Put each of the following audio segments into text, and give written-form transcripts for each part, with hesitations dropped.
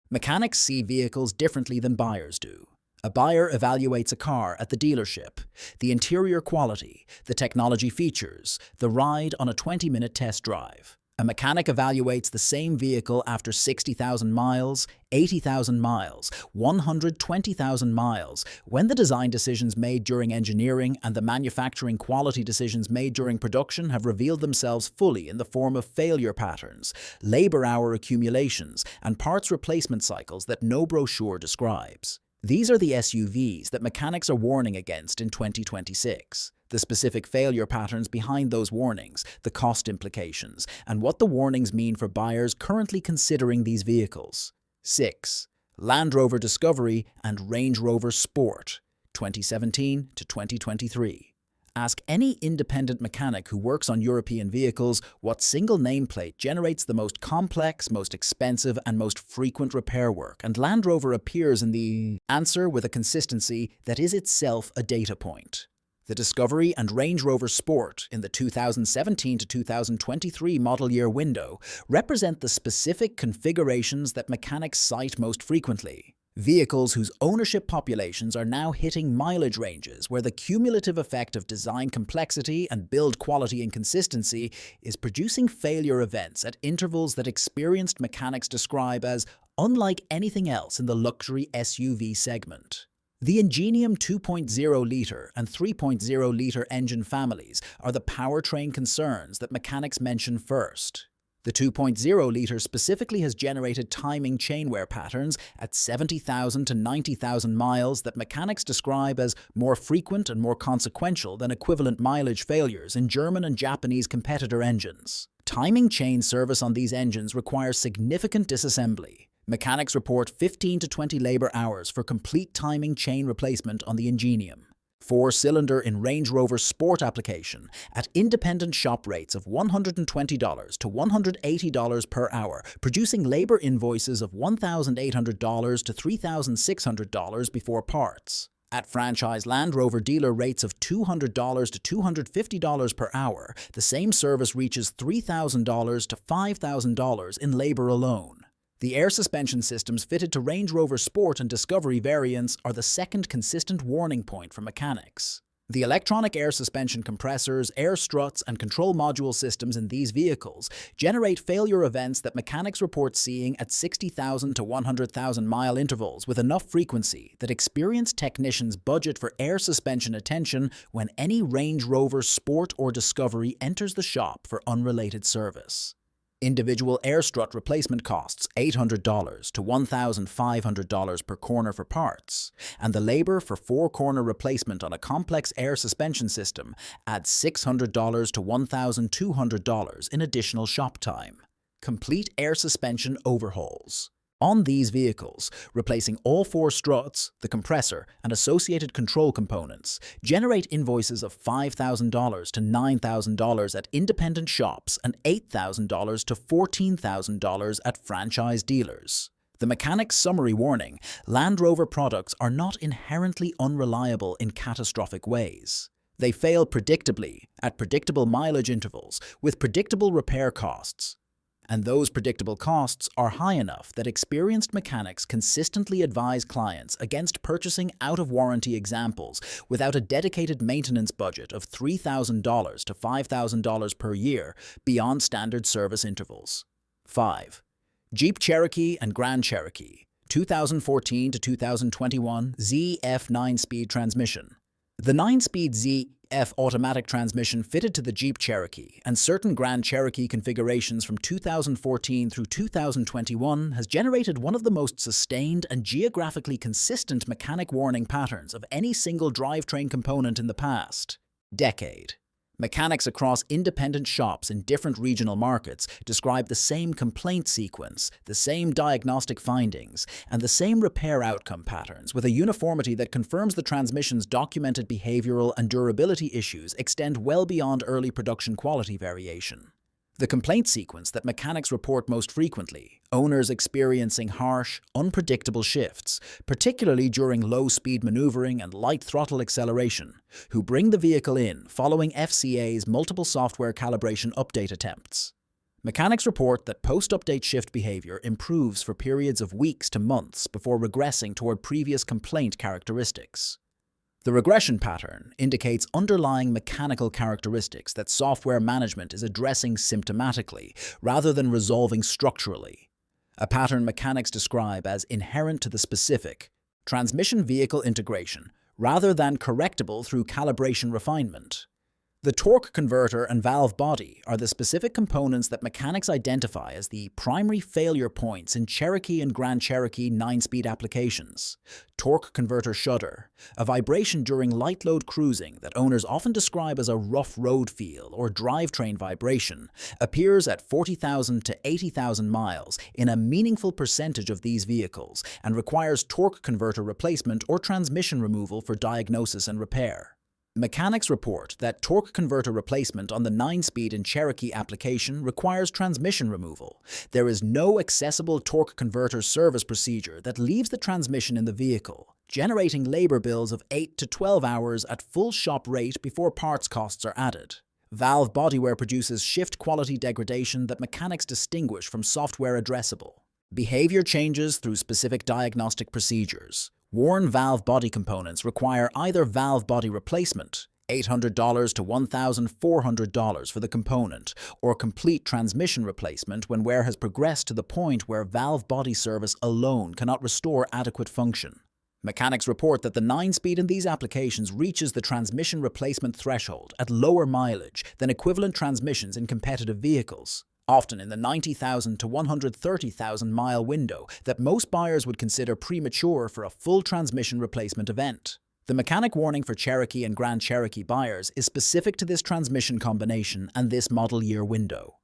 Mechanics see vehicles differently than buyers do. A buyer evaluates a car at the dealership, the interior quality, the technology features, the ride on a 20-minute test drive. A mechanic evaluates the same vehicle after 60,000 miles, 80,000 miles, 120,000 miles, when the design decisions made during engineering and the manufacturing quality decisions made during production have revealed themselves fully in the form of failure patterns, labor hour accumulations, and parts replacement cycles that no brochure describes. These are the SUVs that mechanics are warning against in 2026. The specific failure patterns behind those warnings, the cost implications, and what the warnings mean for buyers currently considering these vehicles. 6. Land Rover Discovery and Range Rover Sport, 2017 to 2023. Ask any independent mechanic who works on European vehicles what single nameplate generates the most complex, most expensive, and most frequent repair work, and Land Rover appears in the answer with a consistency that is itself a data point. The Discovery and Range Rover Sport in the 2017 to 2023 model year window represent the specific configurations that mechanics cite most frequently. Vehicles whose ownership populations are now hitting mileage ranges where the cumulative effect of design complexity and build quality inconsistency is producing failure events at intervals that experienced mechanics describe as unlike anything else in the luxury SUV segment. The Ingenium 2.0-litre and 3.0-litre engine families are the powertrain concerns that mechanics mention first. The 2.0-litre specifically has generated timing chain wear patterns at 70,000 to 90,000 miles that mechanics describe as more frequent and more consequential than equivalent mileage failures in German and Japanese competitor engines. Timing chain service on these engines requires significant disassembly. Mechanics report 15 to 20 labor hours for complete timing chain replacement on the Ingenium. 4-cylinder in Range Rover Sport application at independent shop rates of $120 to $180 per hour, producing labor invoices of $1,800 to $3,600 before parts. At franchise Land Rover dealer rates of $200 to $250 per hour, the same service reaches $3,000 to $5,000 in labor alone. The air suspension systems fitted to Range Rover Sport and Discovery variants are the second consistent warning point for mechanics. The electronic air suspension compressors, air struts, and control module systems in these vehicles generate failure events that mechanics report seeing at 60,000 to 100,000 mile intervals with enough frequency that experienced technicians budget for air suspension attention when any Range Rover Sport or Discovery enters the shop for unrelated service. Individual air strut replacement costs $800 to $1,500 per corner for parts, and the labor for 4-corner replacement on a complex air suspension system adds $600 to $1,200 in additional shop time. Complete air suspension overhauls. On these vehicles, replacing all 4 struts, the compressor, and associated control components generate invoices of $5,000 to $9,000 at independent shops and $8,000 to $14,000 at franchise dealers. The mechanic's summary warning: Land Rover products are not inherently unreliable in catastrophic ways. They fail predictably, at predictable mileage intervals, with predictable repair costs. And those predictable costs are high enough that experienced mechanics consistently advise clients against purchasing out-of-warranty examples without a dedicated maintenance budget of $3,000 to $5,000 per year beyond standard service intervals. 5. Jeep Cherokee and Grand Cherokee, 2014 to 2021 ZF 9-speed transmission. The 9-speed ZF automatic transmission fitted to the Jeep Cherokee and certain Grand Cherokee configurations from 2014 through 2021 has generated one of the most sustained and geographically consistent mechanic warning patterns of any single drivetrain component in the past decade. Mechanics across independent shops in different regional markets describe the same complaint sequence, the same diagnostic findings, and the same repair outcome patterns with a uniformity that confirms the transmission's documented behavioral and durability issues extend well beyond early production quality variation. The complaint sequence that mechanics report most frequently: owners experiencing harsh, unpredictable shifts, particularly during low-speed maneuvering and light throttle acceleration, who bring the vehicle in following FCA's multiple software calibration update attempts. Mechanics report that post-update shift behavior improves for periods of weeks to months before regressing toward previous complaint characteristics. The regression pattern indicates underlying mechanical characteristics that software management is addressing symptomatically rather than resolving structurally, a pattern mechanics describe as inherent to the specific transmission vehicle integration rather than correctable through calibration refinement. The torque converter and valve body are the specific components that mechanics identify as the primary failure points in Cherokee and Grand Cherokee 9-speed applications. Torque converter shudder, a vibration during light load cruising that owners often describe as a rough road feel or drivetrain vibration, appears at 40,000 to 80,000 miles in a meaningful percentage of these vehicles and requires torque converter replacement or transmission removal for diagnosis and repair. Mechanics report that torque converter replacement on the 9-speed and Cherokee application requires transmission removal. There is no accessible torque converter service procedure that leaves the transmission in the vehicle, generating labor bills of 8 to 12 hours at full shop rate before parts costs are added. Valve bodywear produces shift quality degradation that mechanics distinguish from software addressable. Behavior changes through specific diagnostic procedures. Worn valve body components require either valve body replacement, $800 to $1,400 for the component, or complete transmission replacement when wear has progressed to the point where valve body service alone cannot restore adequate function. Mechanics report that the 9-speed in these applications reaches the transmission replacement threshold at lower mileage than equivalent transmissions in competitive vehicles, often in the 90,000 to 130,000 mile window that most buyers would consider premature for a full transmission replacement event. The mechanic warning for Cherokee and Grand Cherokee buyers is specific to this transmission combination and this model year window.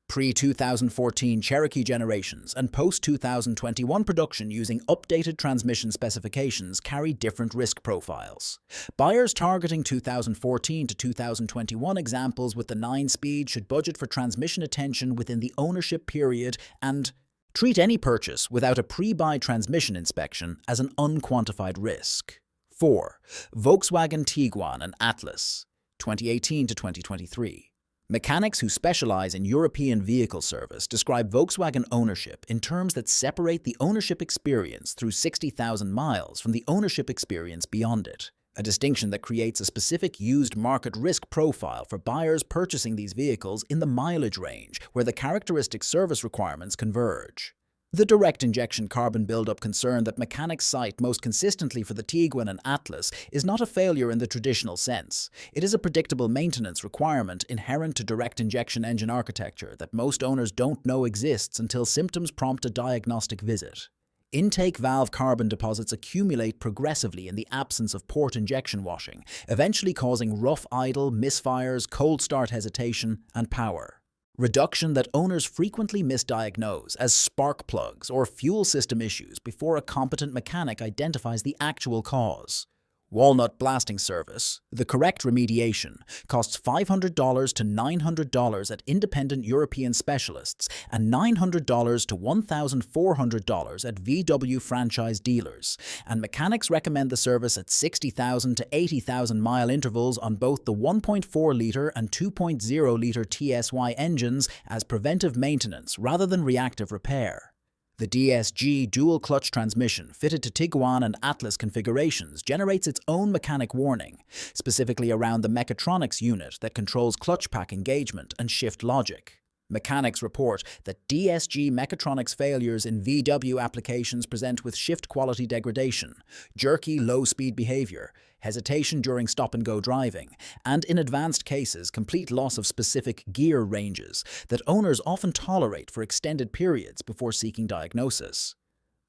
Pre-2014 Cherokee generations and post-2021 production using updated transmission specifications carry different risk profiles. Buyers targeting 2014 to 2021 examples with the 9-speed should budget for transmission attention within the ownership period and treat any purchase without a pre-buy transmission inspection as an unquantified risk. 4. Volkswagen Tiguan and Atlas, 2018 to 2023. Mechanics who specialize in European vehicle service describe Volkswagen ownership in terms that separate the ownership experience through 60,000 miles from the ownership experience beyond it, a distinction that creates a specific used market risk profile for buyers purchasing these vehicles in the mileage range where the characteristic service requirements converge. The direct injection carbon buildup concern that mechanics cite most consistently for the Tiguan and Atlas is not a failure in the traditional sense. It is a predictable maintenance requirement inherent to direct injection engine architecture that most owners don't know exists until symptoms prompt a diagnostic visit. Intake valve carbon deposits accumulate progressively in the absence of port injection washing, eventually causing rough idle, misfires, cold start hesitation, and power reduction that owners frequently misdiagnose as spark plugs or fuel system issues before a competent mechanic identifies the actual cause. Walnut blasting service, the correct remediation, costs $500 to $900 at independent European specialists and $900 to $1,400 at VW franchise dealers, and mechanics recommend the service at 60,000 to 80,000 mile intervals on both the 1.4-liter and 2.0-liter TSY engines as preventive maintenance rather than reactive repair. The DSG dual-clutch transmission fitted to Tiguan and Atlas configurations generates its own mechanic warning, specifically around the mechatronics unit that controls clutch pack engagement and shift logic. Mechanics report that DSG mechatronics failures in VW applications present with shift quality degradation, jerky low-speed behavior, hesitation during stop-and-go driving, and in advanced cases, complete loss of specific gear ranges that owners often tolerate for extended periods before seeking diagnosis.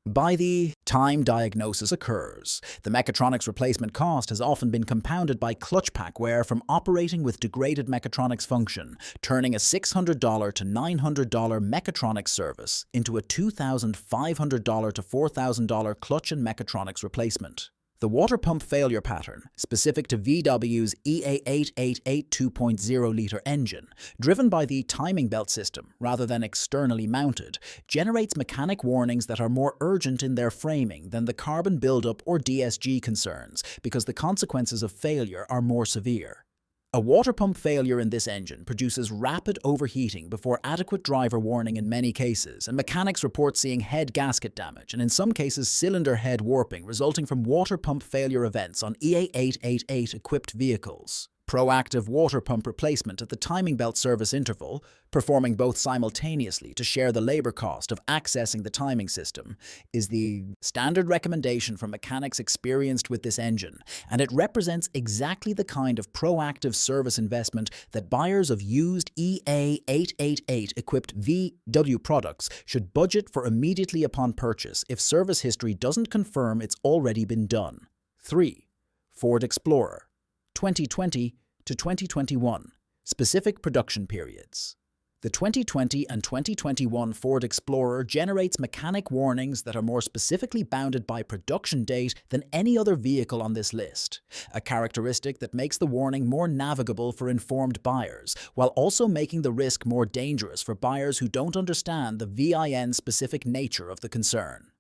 By the time diagnosis occurs, the mechatronics replacement cost has often been compounded by clutch pack wear from operating with degraded mechatronics function, turning a $600 to $900 mechatronics service into a $2,500 to $4,000 clutch and mechatronics replacement. The water pump failure pattern, specific to VW's EA888 2.0-liter engine, driven by the timing belt system rather than externally mounted, generates mechanic warnings that are more urgent in their framing than the carbon buildup or DSG concerns because the consequences of failure are more severe. A water pump failure in this engine produces rapid overheating before adequate driver warning in many cases, and mechanics report seeing head gasket damage and in some cases cylinder head warping resulting from water pump failure events on EA888 equipped vehicles. Proactive water pump replacement at the timing belt service interval, performing both simultaneously to share the labor cost of accessing the timing system, is the standard recommendation from mechanics experienced with this engine, and it represents exactly the kind of proactive service investment that buyers of used EA888 equipped VW products should budget for immediately upon purchase if service history doesn't confirm it's already been done. 3. Ford Explorer 2020 to 2021. Specific production periods. The 2020 and 2021 Ford Explorer generates mechanic warnings that are more specifically bounded by production date than any other vehicle on this list, a characteristic that makes the warning more navigable for informed buyers, while also making the risk more dangerous for buyers who don't understand the VIN-specific nature of the concern.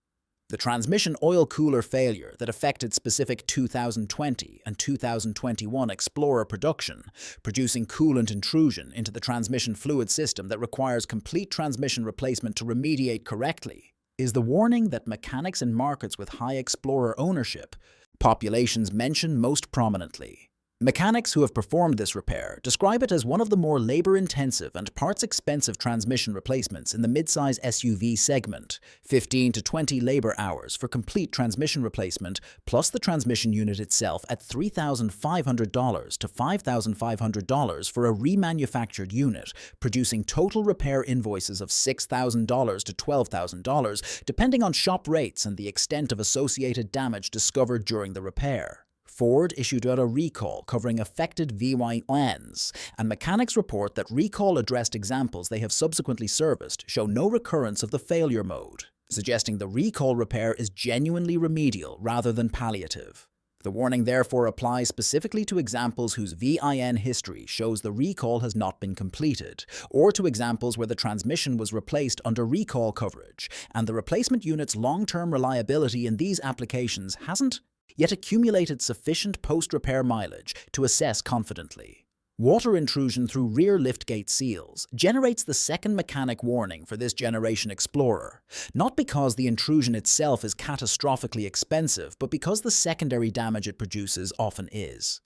The transmission oil cooler failure that affected specific 2020 and 2021 Explorer production, producing coolant intrusion into the transmission fluid system that requires complete transmission replacement to remediate correctly, is the warning that mechanics in markets with high Explorer ownership populations mention most prominently. Mechanics who have performed this repair describe it as one of the more labor-intensive and parts-expensive transmission replacements in the midsize SUV segment, 15 to 20 labor hours for complete transmission replacement, plus the transmission unit itself at $3,500 to $5,500 for a remanufactured unit, producing total repair invoices of $6,000 to $12,000, depending on shop rates and the extent of associated damage discovered during the repair. Ford issued out a recall covering affected VINs, and mechanics report that recall-addressed examples they have subsequently serviced show no recurrence of the failure mode, suggesting the recall repair is genuinely remedial rather than palliative. The warning therefore applies specifically to examples whose VIN history shows the recall has not been completed, or to examples where the transmission was replaced under recall coverage, and the replacement unit's long-term reliability in these applications hasn't yet accumulated sufficient post-repair mileage to assess confidently. Water intrusion through rear liftgate seals generates the second mechanic warning for this generation Explorer, not because the intrusion itself is catastrophically expensive, but because the secondary damage it produces often is.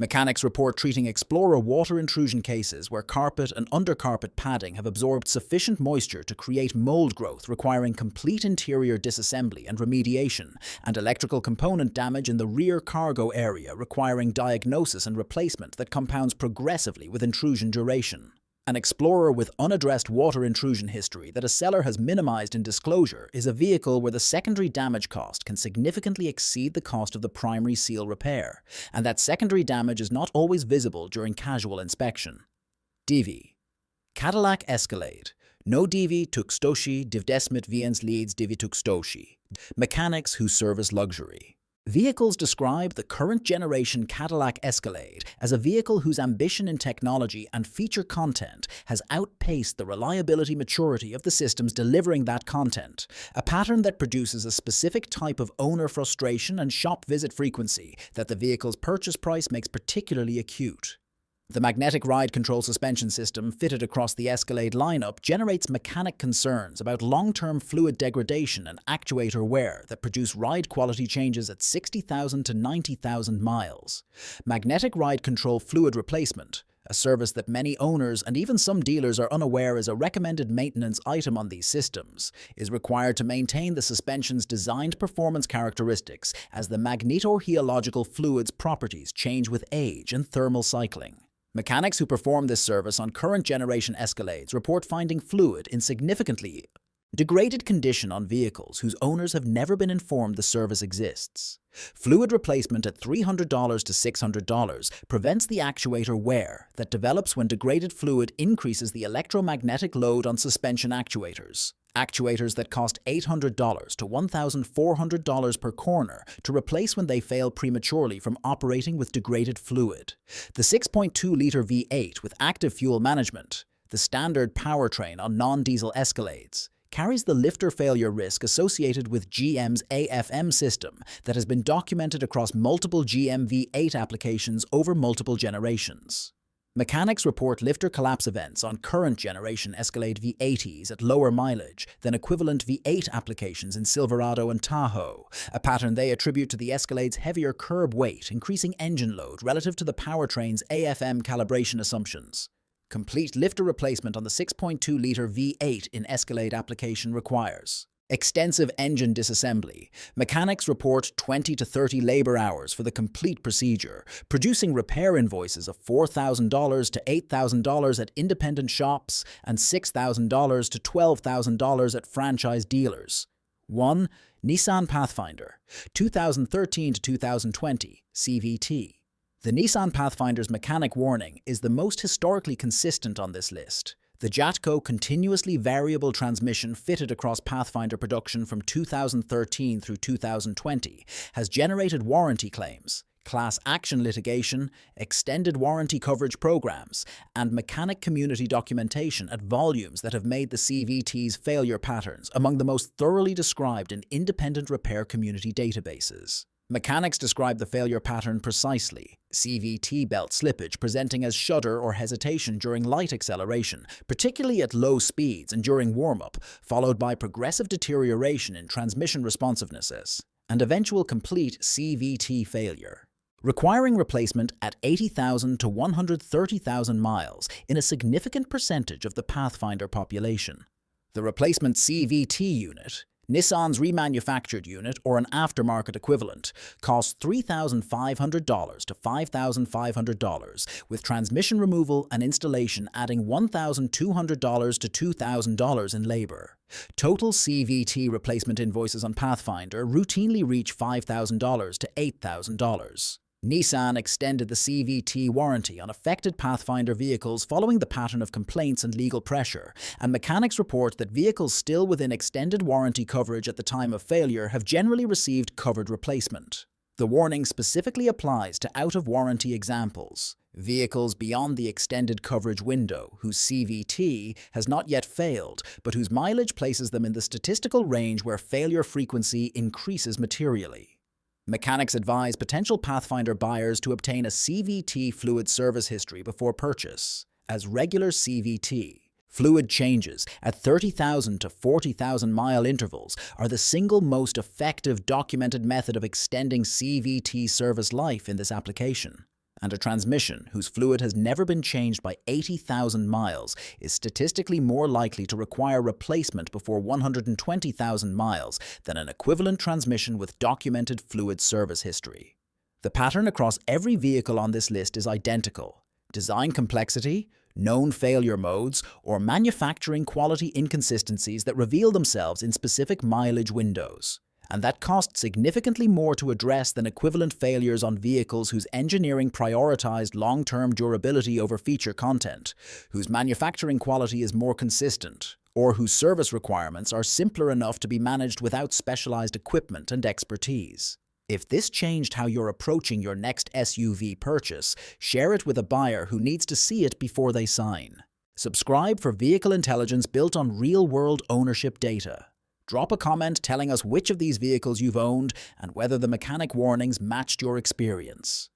Mechanics report treating Explorer water intrusion cases where carpet and undercarpet padding have absorbed sufficient moisture to create mold growth requiring complete interior disassembly and remediation, and electrical component damage in the rear cargo area requiring diagnosis and replacement that compounds progressively with intrusion duration. An Explorer with unaddressed water intrusion history that a seller has minimized in disclosure is a vehicle where the secondary damage cost can significantly exceed the cost of the primary seal repair, and that secondary damage is not always visible during casual inspection. DV. Cadillac Escalade. No DV tukstoshi divdesmit viens leads DV tukstoshi. Mechanics who service luxury. Vehicles describe the current generation Cadillac Escalade as a vehicle whose ambition in technology and feature content has outpaced the reliability maturity of the systems delivering that content, a pattern that produces a specific type of owner frustration and shop visit frequency that the vehicle's purchase price makes particularly acute. The magnetic ride control suspension system fitted across the Escalade lineup generates mechanic concerns about long-term fluid degradation and actuator wear that produce ride quality changes at 60,000 to 90,000 miles. Magnetic ride control fluid replacement, a service that many owners and even some dealers are unaware is a recommended maintenance item on these systems, is required to maintain the suspension's designed performance characteristics as the magnetorheological fluid's properties change with age and thermal cycling. Mechanics who perform this service on current generation Escalades report finding fluid in significantly degraded condition on vehicles whose owners have never been informed the service exists. Fluid replacement at $300 to $600 prevents the actuator wear that develops when degraded fluid increases the electromagnetic load on suspension actuators. Actuators that cost $800 to $1,400 per corner to replace when they fail prematurely from operating with degraded fluid. The 6.2-liter V8 with active fuel management, the standard powertrain on non-diesel Escalades, carries the lifter failure risk associated with GM's AFM system that has been documented across multiple GM V8 applications over multiple generations. Mechanics report lifter collapse events on current generation Escalade V80s at lower mileage than equivalent V8 applications in Silverado and Tahoe, a pattern they attribute to the Escalade's heavier curb weight, increasing engine load relative to the powertrain's AFM calibration assumptions. Complete lifter replacement on the 6.2-litre V8 in Escalade application requires extensive engine disassembly. Mechanics report 20 to 30 labor hours for the complete procedure, producing repair invoices of $4,000 to $8,000 at independent shops and $6,000 to $12,000 at franchise dealers. 1. Nissan Pathfinder, 2013 to 2020, CVT. The Nissan Pathfinder's mechanic warning is the most historically consistent on this list. The Jatco continuously variable transmission fitted across Pathfinder production from 2013 through 2020 has generated warranty claims, class action litigation, extended warranty coverage programs, and mechanic community documentation at volumes that have made the CVT's failure patterns among the most thoroughly described in independent repair community databases. Mechanics describe the failure pattern precisely: CVT belt slippage presenting as shudder or hesitation during light acceleration, particularly at low speeds and during warm-up, followed by progressive deterioration in transmission responsiveness, and eventual complete CVT failure, requiring replacement at 80,000 to 130,000 miles in a significant percentage of the Pathfinder population. The replacement CVT unit, Nissan's remanufactured unit or an aftermarket equivalent, costs $3,500 to $5,500, with transmission removal and installation adding $1,200 to $2,000 in labor. Total CVT replacement invoices on Pathfinder routinely reach $5,000 to $8,000. Nissan extended the CVT warranty on affected Pathfinder vehicles following the pattern of complaints and legal pressure, and mechanics report that vehicles still within extended warranty coverage at the time of failure have generally received covered replacement. The warning specifically applies to out-of-warranty examples, vehicles beyond the extended coverage window whose CVT has not yet failed, but whose mileage places them in the statistical range where failure frequency increases materially. Mechanics advise potential Pathfinder buyers to obtain a CVT fluid service history before purchase, as regular CVT fluid changes at 30,000 to 40,000 mile intervals are the single most effective documented method of extending CVT service life in this application. And a transmission whose fluid has never been changed by 80,000 miles is statistically more likely to require replacement before 120,000 miles than an equivalent transmission with documented fluid service history. The pattern across every vehicle on this list is identical: design complexity, known failure modes, or manufacturing quality inconsistencies that reveal themselves in specific mileage windows. And that costs significantly more to address than equivalent failures on vehicles whose engineering prioritized long-term durability over feature content, whose manufacturing quality is more consistent, or whose service requirements are simpler enough to be managed without specialized equipment and expertise. If this changed how you're approaching your next SUV purchase, share it with a buyer who needs to see it before they sign. Subscribe for vehicle intelligence built on real-world ownership data. Drop a comment telling us which of these vehicles you've owned and whether the mechanic warnings matched your experience.